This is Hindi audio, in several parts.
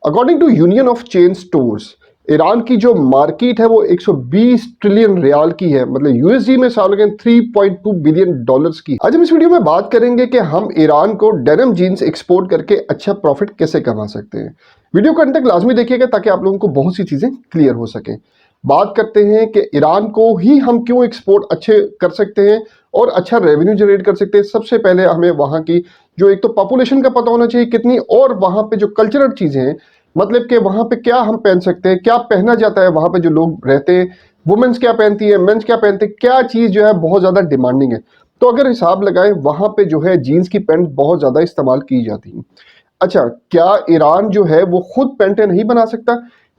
According to union of chain stores, Iran की जो मार्केट है वो 120 ट्रिलियन रियाल की है, मतलब यूएसडी में साल के 3.2 बिलियन डॉलर्स की। आज हम इस वीडियो में बात करेंगे कि हम ईरान को डेनिम जीन्स एक्सपोर्ट करके अच्छा प्रॉफिट कैसे कमा सकते हैं। वीडियो को अंत तक लाजमी देखिएगा ताकि आप लोगों को बहुत सी चीजें क्लियर हो सके। बात करते हैं कि ईरान को ही हम क्यों एक्सपोर्ट अच्छे कर सकते हैं और अच्छा रेवेन्यू जनरेट कर सकते हैं। सबसे पहले हमें वहां की जो एक तो पॉपुलेशन का पता होना चाहिए कितनी, और वहां पे जो कल्चरल चीजें हैं, मतलब कि वहां पे क्या हम पहन सकते हैं, क्या पहना जाता है वहां पे जो लोग रहते हैं, वुमेन्स क्या पहनती है, मेंस क्या पहनते हैं, क्या चीज जो है बहुत ज्यादा डिमांडिंग है। तो अगर हिसाब लगाएं वहां पे जो है जीन्स की पैंट बहुत ज्यादा इस्तेमाल की जाती है। अच्छा, क्या ईरान जो है वो खुद पैंटें नहीं बना सकता?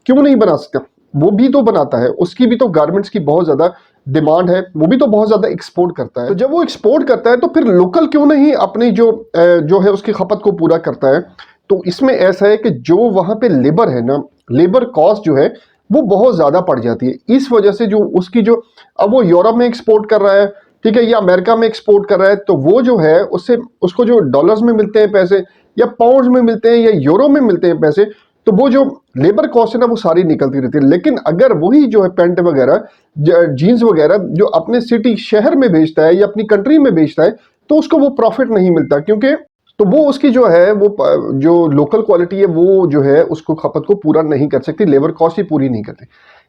क्यों नहीं बना सकता, वो भी तो बनाता है, उसकी भी तो गारमेंट्स की बहुत ज्यादा डिमांड है, वो भी तो बहुत ज्यादा एक्सपोर्ट करता है। तो जब वो एक्सपोर्ट करता है तो फिर लोकल क्यों नहीं अपनी जो है उसकी खपत को पूरा करता है। तो इसमें ऐसा है कि जो वहां पे लेबर है ना, लेबर कॉस्ट जो है वो बहुत ज्यादा पड़ जाती है। इस वजह से जो उसकी जो अब वो यूरोप में एक्सपोर्ट कर रहा है, ठीक है, या अमेरिका में एक्सपोर्ट कर रहा है, तो वो जो है उससे उसको जो डॉलर्स में मिलते हैं पैसे, या पाउंड्स में मिलते हैं, या यूरो में मिलते हैं पैसे, तो वो जो लेबर कॉस्ट है ना वो सारी निकलती रहती है। लेकिन अगर वही जो है पैंट वगैरह, जीन्स वगैरह जो अपने सिटी शहर में बेचता है या अपनी कंट्री में बेचता है, तो उसको वो प्रॉफिट नहीं मिलता, क्योंकि तो वो उसकी जो है वो जो लोकल क्वालिटी है वो जो है उसको खपत को पूरा नहीं कर सकती, लेबर कॉस्ट ही पूरी नहीं करती।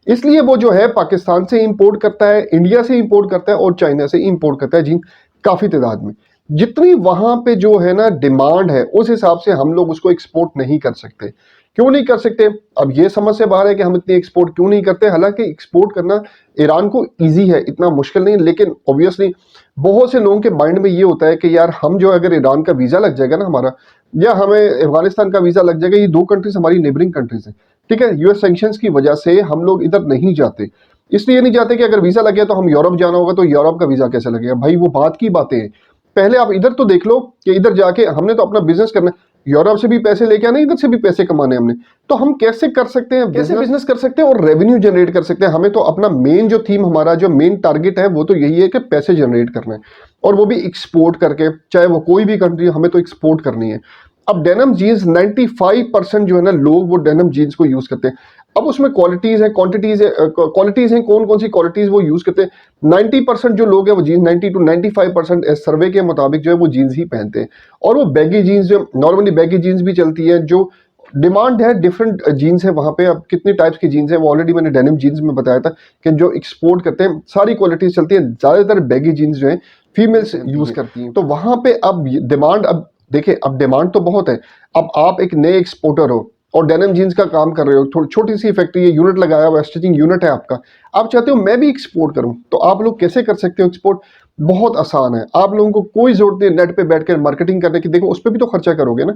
इसलिए वो जो है पाकिस्तान से इंपोर्ट करता है, इंडिया से इंपोर्ट करता है और चाइना से इंपोर्ट करता है जीन, काफी तादाद में। जितनी वहां पे जो है ना डिमांड है उस हिसाब से हम लोग उसको एक्सपोर्ट नहीं कर सकते। क्यों नहीं कर सकते? अब ये समझ से बाहर है कि हम इतनी एक्सपोर्ट क्यों नहीं करते। हालांकि एक्सपोर्ट करना ईरान को इजी है, इतना मुश्किल नहीं, लेकिन ऑब्वियसली बहुत से लोगों के माइंड में ये होता है कि यार हम जो अगर ईरान का वीजा लग जाएगा ना हमारा, या हमें अफगानिस्तान का वीजा लग जाएगा, ये दो कंट्रीज हमारी नेबरिंग कंट्रीज हैं, ठीक है, यूएस सैंक्शंस की वजह से हम लोग इधर नहीं जाते। इसलिए नहीं जाते कि अगर वीजा लग गया तो हम यूरोप जाना होगा, तो यूरोप का वीजा कैसे लगेगा भाई, वो बात की बातें हैं। पहले आप इधर तो देख लो कि इधर जाके हमने तो अपना बिजनेस करना है, यूरोप से भी पैसे लेके आने, इधर से भी पैसे कमाने हमने, तो हम कैसे कर सकते हैं, कैसे बिजनेस कर सकते हैं और रेवेन्यू जनरेट कर सकते हैं। हमें तो अपना मेन जो थीम, हमारा जो मेन टारगेट है वो तो यही है कि पैसे जनरेट करना है, और वो भी एक्सपोर्ट करके, चाहे वो कोई भी कंट्री, हमें तो एक्सपोर्ट करनी है। अब डेनिम जीन्स 95% जो है ना लोग वो डेनिम जीन्स को यूज करते हैं। अब उसमें क्वालिटीज है, क्वांटिटीज है, क्वालिटीज हैं, कौन कौन सी क्वालिटीज वो यूज करते हैं। 90% जो लोग हैं वो जीन्स, 90 to 95% सर्वे के मुताबिक जो है वो जीन्स ही पहनते हैं। और वो बैगी जीन्स, जो नॉर्मली बैगी जीन्स भी चलती है, जो डिमांड है, डिफरेंट जीन्स है वहां पे। अब कितनी टाइप्स की जीन्स है वो ऑलरेडी मैंने डेनिम जीन्स में बताया था कि जो एक्सपोर्ट करते हैं सारी क्वालिटीज चलती है। ज्यादातर बैगी जीन्स जो है फीमेल्स यूज करती हैं। तो वहां पे अब डिमांड, अब देखिए, अब डिमांड तो बहुत है। अब आप एक नए एक्सपोर्टर हो और डेनिम जीन्स का काम कर रहे हो, थोड़ी छोटी सी फैक्ट्री है, यूनिट लगाया हुआ, स्टिचिंग यूनिट है आपका, आप चाहते हो मैं भी एक्सपोर्ट करूं, तो आप लोग कैसे कर सकते हो एक्सपोर्ट? बहुत आसान है। आप लोगों को कोई जरूरत नहीं नेट पे बैठकर मार्केटिंग करने की, देखो उस पर भी तो खर्चा करोगे ना,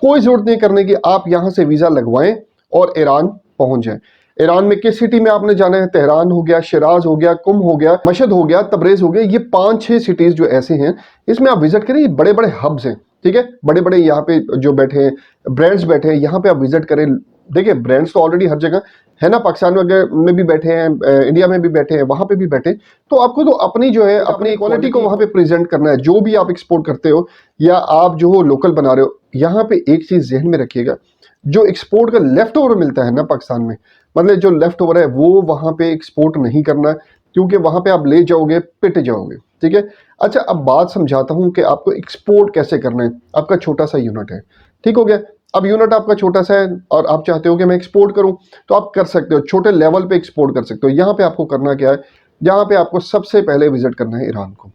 कोई जरूरत नहीं करने की। आप यहां से वीजा लगवाएं और ईरान पहुंच जाए। ईरान में किस सिटी में आपने जाना है? तेहरान हो गया, शिराज हो गया, कुम हो गया, मशहद हो गया, तबरेज हो गया, ये 5-6 सिटीज जो ऐसे हैं, इसमें आप विजिट करें। ये बड़े बड़े हब्स हैं, ठीक है, बड़े बड़े यहाँ पे जो बैठे हैं ब्रांड्स बैठे हैं, यहाँ पे आप विजिट करें। देखिए ब्रांड्स तो ऑलरेडी हर जगह है ना, पाकिस्तान में भी बैठे हैं, इंडिया में भी बैठे हैं, वहां पे भी बैठे। तो आपको तो अपनी जो है अपनी क्वालिटी को वहां पे प्रेजेंट करना है। जो भी आप एक्सपोर्ट करते हो या आप जो हो लोकल बना रहे हो, यहाँ पे एक चीज जहन में रखिएगा, जो एक्सपोर्ट का लेफ्ट ओवर मिलता है ना पाकिस्तान में, मतलब जो लेफ्ट ओवर है वो वहां पे एक्सपोर्ट नहीं करना, क्योंकि वहां पे आप ले जाओगे पिट जाओगे, ठीक है। अच्छा, अब बात समझाता हूं कि आपको एक्सपोर्ट कैसे करना है। आपका छोटा सा यूनिट है, ठीक हो गया। अब यूनिट आपका छोटा सा है और आप चाहते हो कि मैं एक्सपोर्ट करूं, तो आप कर सकते हो, छोटे लेवल पे एक्सपोर्ट कर सकते हो। यहाँ पे आपको करना क्या है, यहाँ पे आपको सबसे पहले विजिट करना है ईरान को।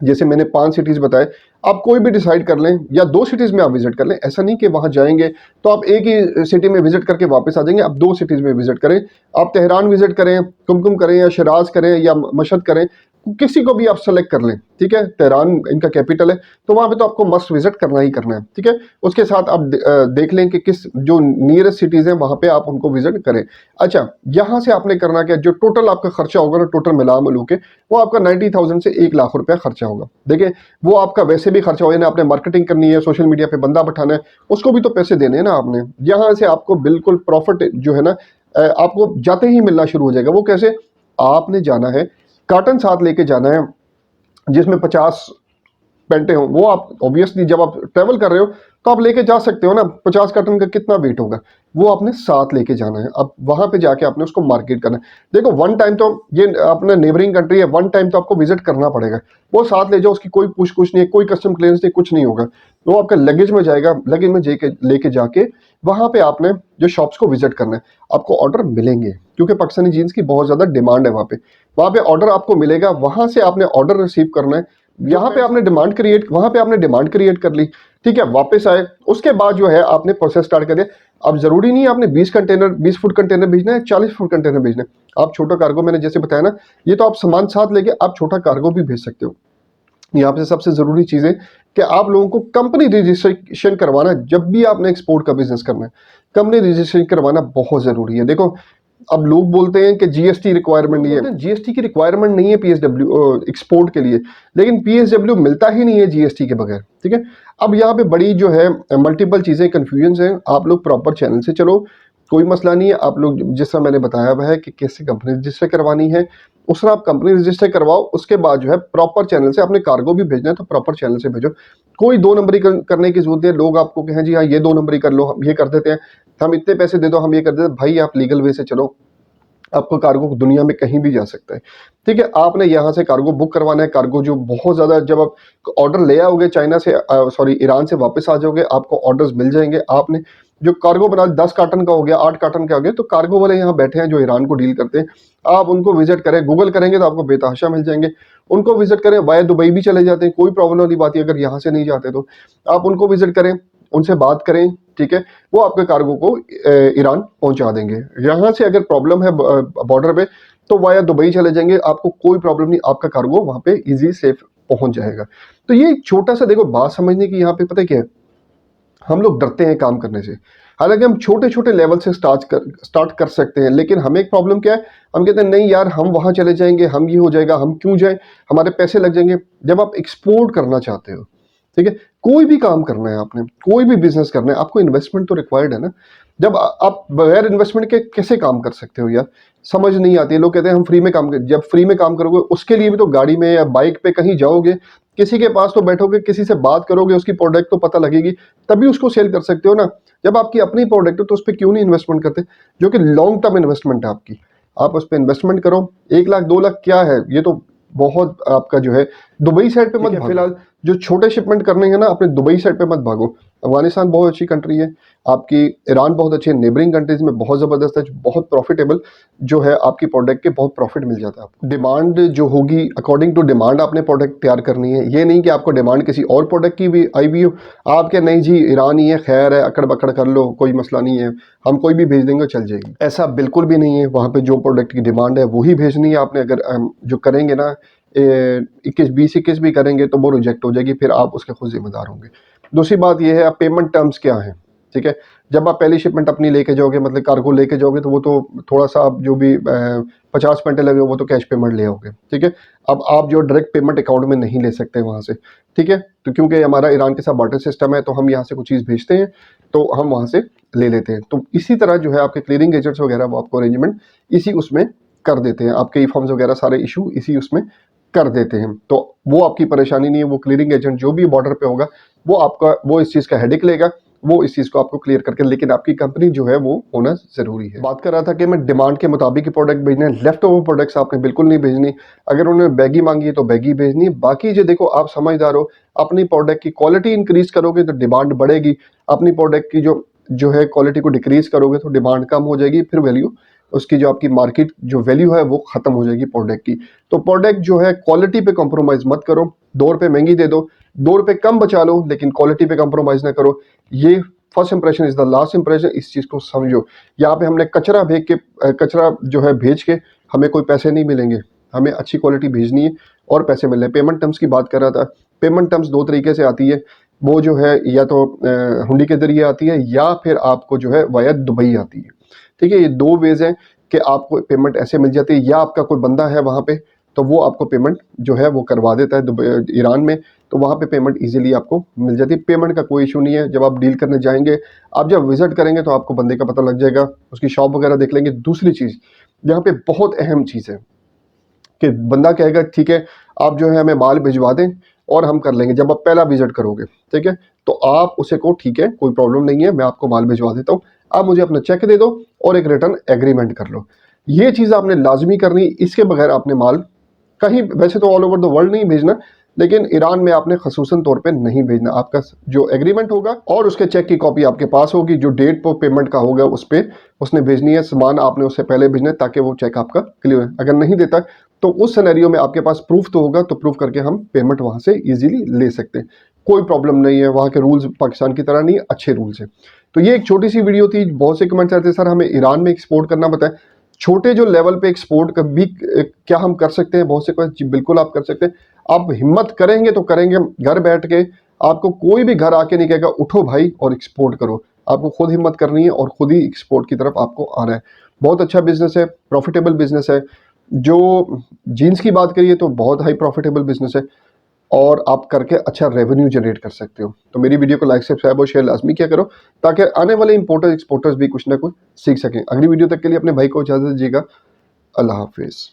जैसे मैंने 5 सिटीज बताए, आप कोई भी डिसाइड कर लें, या 2 सिटीज में आप विजिट कर लें। ऐसा नहीं कि वहां जाएंगे तो आप एक ही सिटी में विजिट करके वापस आ जाएंगे, आप 2 सिटीज में विजिट करें। आप तेहरान विजिट करें, कुमकुम करें, या शिराज करें, या मशहद करें, किसी को भी आप सेलेक्ट कर लें, ठीक है। तेहरान इनका कैपिटल है, तो वहां पे तो आपको मस्ट विजिट करना ही करना है, ठीक है। उसके साथ आप देख लें कि किस जो नियरेस्ट सिटीज हैं वहां पे आप उनको विजिट करें। अच्छा, यहां से आपने करना क्या, जो टोटल आपका खर्चा होगा ना, टोटल मिला मिलू के, वो आपका 90,000 से 1 लाख रुपया खर्चा होगा। देखिए वो आपका वैसे भी खर्चा होगा ना, आपने मार्केटिंग करनी है, सोशल मीडिया पे बंदा बैठाना है, उसको भी तो पैसे देने हैं ना आपने। यहाँ से आपको बिल्कुल प्रॉफिट जो है ना आपको जाते ही मिलना शुरू हो जाएगा। वो कैसे? आपने जाना है, कार्टन साथ लेके जाना है जिसमें 50 पेंटे हो। वो आप ऑब्वियसली जब आप ट्रेवल कर रहे हो तो आप लेके जा सकते हो ना, 50 कार्टन का कितना वेट होगा, वो आपने साथ लेके जाना है। अब वहां पे जाके आपने उसको मार्केट करना है। देखो वन टाइम तो ये अपना नेबरिंग कंट्री है, वन टाइम तो आपको विजिट करना पड़ेगा। वो साथ ले जाओ, उसकी कोई पूछ कुछ नहीं है, कोई कस्टम क्लियरेंस नहीं, कुछ नहीं होगा। वो आपका लगेज में जाएगा, लगेज में लेके जाके वहां पे आपने जो शॉप्स को विजिट करना है, आपको ऑर्डर मिलेंगे क्योंकि पाकिस्तानी जीन्स की बहुत ज्यादा डिमांड है। वहां पे ऑर्डर आपको मिलेगा, वहां से आपने ऑर्डर रिसीव करना है। यहाँ पे आपने डिमांड क्रिएट, वहां पे आपने डिमांड क्रिएट कर ली, ठीक है, वापस आए, उसके बाद जो है आपने प्रोसेस स्टार्ट कर दिया। अब जरूरी नहीं है आपने 20 फुट कंटेनर भेजना है, 40 फुट कंटेनर भेजना है। आप छोटा कार्गो, मैंने जैसे बताया ना, ये तो आप सामान साथ लेके आप छोटा कार्गो भी भेज सकते हो। यहाँ पे सबसे जरूरी चीज है कि आप लोगों को कंपनी रजिस्ट्रेशन करवाना, जब भी आपने एक्सपोर्ट का बिजनेस करना है कंपनी रजिस्ट्रेशन करवाना बहुत जरूरी है। देखो अब लोग बोलते हैं कि जीएसटी रिक्वायरमेंट नहीं है, जीएसटी की रिक्वायरमेंट नहीं है पीएसडब्ल्यू एक्सपोर्ट के लिए, लेकिन पीएसडब्ल्यू मिलता ही नहीं है जीएसटी के बगैर, ठीक है। अब यहाँ पे बड़ी जो है मल्टीपल चीजें कंफ्यूजन है, आप लोग प्रॉपर चैनल से चलो, कोई मसला नहीं है। आप लोग जिस तरह मैंने बताया हुआ है कि कैसे कंपनी रजिस्टर करवानी है, उस तरह आप कंपनी रजिस्टर करवाओ। उसके बाद जो है प्रॉपर चैनल से अपने कार्गो भी भेजना है तो प्रॉपर चैनल से भेजो। कोई दो नंबरी करने की जरूरत है। लोग आपको कहें जी हाँ ये दो नंबरी कर लो, हम ये कर देते हैं, हम इतने पैसे दे दो, हम ये कर देते हैं। भाई आप लीगल वे से चलो, आपको कार्गो दुनिया में कहीं भी जा सकता है, ठीक है। आपने यहाँ से कार्गो बुक करवाना है। कार्गो जो बहुत ज्यादा, जब आप ऑर्डर ले आओगे चाइना से, सॉरी ईरान से वापस आ जाओगे, आपको ऑर्डर्स मिल जाएंगे। आपने जो कार्गो बना 10 कार्टन का हो गया, 8 कार्टन का हो गया, तो कार्गो वाले यहाँ बैठे हैं जो ईरान को डील करते हैं। आप उनको विजिट करें, गूगल करेंगे तो आपको बेतहाशा मिल जाएंगे। उनको विजिट करें, वाया दुबई भी चले जाते हैं, कोई प्रॉब्लम वाली बात है। अगर यहाँ से नहीं जाते तो आप उनको विजिट करें, उनसे बात करें, ठीक है, वो आपके कार्गो को ईरान पहुंचा देंगे। यहाँ से अगर प्रॉब्लम है बॉर्डर पे तो वाया दुबई चले जाएंगे, आपको कोई प्रॉब्लम नहीं, आपका कार्गो वहां पे इजी सेफ पहुंच जाएगा। तो ये छोटा सा देखो बात समझने की, यहाँ पे पता है क्या है, हम लोग डरते हैं काम करने से। हालांकि हम छोटे छोटे लेवल से स्टार्ट कर सकते हैं, लेकिन हमें एक प्रॉब्लम क्या है, हम कहते हैं नहीं यार हम वहां चले जाएंगे, हम ये हो जाएगा, हम क्यों जाए, हमारे पैसे लग जाएंगे। जब आप एक्सपोर्ट करना चाहते हो, ठीक है, कोई भी काम करना है आपने, कोई भी बिजनेस करना है, आपको इन्वेस्टमेंट तो रिक्वायर्ड है ना। जब आप बगैर इन्वेस्टमेंट के कैसे काम कर सकते हो यार, समझ नहीं आती है। लोग कहते हैं हम फ्री में काम कर, जब फ्री में काम करोगे उसके लिए भी तो गाड़ी में या बाइक पे कहीं जाओगे, किसी के पास तो बैठोगे, किसी से बात करोगे, उसकी प्रोडक्ट तो पता लगेगी, तभी उसको सेल कर सकते हो ना। जब आपकी अपनी प्रोडक्ट है तो उस पर क्यों नहीं इन्वेस्टमेंट करते, जो कि लॉन्ग टर्म इन्वेस्टमेंट है आपकी। आप उस पर इन्वेस्टमेंट करो, 1 लाख 2 लाख क्या है, ये तो बहुत आपका जो है। दुबई साइड पे मत भागो फिलहाल, जो छोटे शिपमेंट करने हैं ना अपने दुबई साइड पे मत भागो। अफगानिस्तान बहुत अच्छी कंट्री है आपकी, ईरान बहुत अच्छी है, नेबरिंग कंट्रीज में बहुत जबरदस्त है, बहुत प्रॉफिटेबल जो है आपकी प्रोडक्ट के, बहुत प्रॉफिट मिल जाता है आपको। डिमांड जो होगी अकॉर्डिंग टू डिमांड आपने प्रोडक्ट तैयार करनी है। ये नहीं कि आपको डिमांड किसी और प्रोडक्ट की भी आई हुई हो, आप क्या नहीं जी ईरान ही है, खैर है, अकड़ बकड़ कर लो, कोई मसला नहीं है, हम कोई भी भेज देंगे चल जाएगी। ऐसा बिल्कुल भी नहीं है। वहाँ पे जो प्रोडक्ट की डिमांड है वही भेजनी है आपने। अगर जो करेंगे ना 21 भी करेंगे तो वो रिजेक्ट हो जाएगी, फिर आप उसके खुद जिम्मेदार होंगे। दूसरी बात यह है, आप पेमेंट टर्म्स क्या हैं, ठीक है। जब आप पहली शिपमेंट अपनी लेके जाओगे, मतलब कार्गो लेके जाओगे, तो वो तो थोड़ा सा आप जो भी 50 मिनट लगे वो तो कैश पेमेंट ले आओगे, ठीक है। अब आप जो डायरेक्ट पेमेंट अकाउंट में नहीं ले सकते वहाँ से, ठीक है, तो क्योंकि हमारा ईरान के साथ बार्टर सिस्टम है, तो हम यहाँ से कुछ चीज़ भेजते हैं तो हम वहाँ से ले लेते हैं। तो इसी तरह जो है आपके क्लियरिंग एजेंट्स वगैरह वो आपको अरेंजमेंट इसी उसमें कर देते हैं, आपके ई फॉर्म्स वगैरह सारे इशू इसी उसमें कर देते हैं। तो वो आपकी परेशानी नहीं है। वो क्लियरिंग एजेंट जो भी बॉर्डर पे होगा वो इस चीज़ का हेडेक लेगा, वो इस चीज़ को आपको क्लियर करके, लेकिन आपकी कंपनी जो है वो होना ज़रूरी है। बात कर रहा था कि मैं डिमांड के मुताबिक ही प्रोडक्ट भेजने हैं, लेफ्ट ओवर प्रोडक्ट्स आपने बिल्कुल नहीं भेजनी। अगर उन्होंने बैगी मांगी है तो बैगी भेजनी है। बाकी जो देखो आप समझदार हो, अपनी प्रोडक्ट की क्वालिटी इंक्रीज करोगे तो डिमांड बढ़ेगी, अपनी प्रोडक्ट की जो है क्वालिटी को डिक्रीज करोगे तो डिमांड कम हो जाएगी, फिर वैल्यू उसकी जो आपकी मार्केट जो वैल्यू है वो खत्म हो जाएगी प्रोडक्ट की। तो प्रोडक्ट जो है क्वालिटी पे कॉम्प्रोमाइज मत करो, 2 रुपए महंगी दे दो, 2 रुपए कम बचा लो, लेकिन क्वालिटी पे कॉम्प्रोमाइज ना करो। ये first impression is the last impression, इस चीज को समझो। यहाँ पे हमने कचरा जो है भेज के हमें कोई पैसे नहीं मिलेंगे, हमें अच्छी क्वालिटी भेजनी है और पैसे मिल रहे हैं। पेमेंट टर्म्स की बात कर रहा था, पेमेंट टर्म्स 2 तरीके से आती है। वो जो है या तो हुंडी के जरिए आती है या फिर आपको जो है वाया दुबई आती है, ठीक है। ये 2 वेज हैं कि आपको पेमेंट ऐसे मिल जाती है, या आपका कोई बंदा है वहाँ पे तो वो आपको पेमेंट जो है वो करवा देता है ईरान में, तो वहाँ पे पेमेंट इजीली आपको मिल जाती है। पेमेंट का कोई इशू नहीं है। जब आप डील करने जाएंगे, आप जब विजिट करेंगे तो आपको बंदे का पता लग जाएगा, उसकी शॉप वगैरह देख लेंगे। दूसरी चीज़ यहाँ पे बहुत अहम चीज़ है कि बंदा कहेगा ठीक है आप जो है हमें माल भिजवा दें और हम कर लेंगे। जब आप पहला विजिट करोगे, ठीक है, तो आप उसे को ठीक है कोई प्रॉब्लम नहीं है, मैं आपको माल भिजवा देता हूँ, आप मुझे अपना चेक दे दो और एक रिटर्न एग्रीमेंट कर लो। ये चीज़ आपने लाजमी करनी, इसके बगैर आपने माल कहीं, वैसे तो ऑल ओवर द वर्ल्ड नहीं भेजना, लेकिन ईरान में आपने खसूसन तौर पे नहीं भेजना। आपका जो एग्रीमेंट होगा और उसके चेक की कॉपी आपके पास होगी, जो डेट पर पेमेंट का होगा उस पर उसने भेजनी है, सामान आपने उससे पहले भेजना है ताकि वो चेक आपका क्लियर है। अगर नहीं देता तो उस सिनेरियो में आपके पास प्रूफ तो होगा, तो प्रूफ करके हम पेमेंट वहां से इजीली ले सकते हैं, कोई प्रॉब्लम नहीं है। वहां के रूल्स पाकिस्तान की तरह नहीं है, अच्छे रूल्स हैं। तो ये एक छोटी सी वीडियो थी। बहुत से कमेंट्स आते हैं सर हमें ईरान में एक्सपोर्ट करना बताएं, छोटे जो लेवल पे एक्सपोर्ट भी क्या हम कर सकते हैं। बहुत से क्वेश्चन, बिल्कुल आप कर सकते हैं। आप हिम्मत करेंगे तो करेंगे, घर बैठ के आपको कोई भी घर आके नहीं कहेगा उठो भाई और एक्सपोर्ट करो। आपको खुद हिम्मत करनी है और खुद ही एक्सपोर्ट की तरफ आपको आना है। बहुत अच्छा बिजनेस है, प्रॉफिटेबल बिजनेस है। जो जीन्स की बात करिए तो बहुत हाई प्रॉफिटेबल बिजनेस है और आप करके अच्छा रेवेन्यू जनरेट कर सकते हो। तो मेरी वीडियो को लाइक, सब्सक्राइब और शेयर लाजमी क्या करो ताकि आने वाले इंपोर्टर्स एक्सपोर्टर्स भी कुछ ना कुछ सीख सकें। अगली वीडियो तक के लिए अपने भाई को इजाजत दीजिएगा। अल्लाह हाफिज़।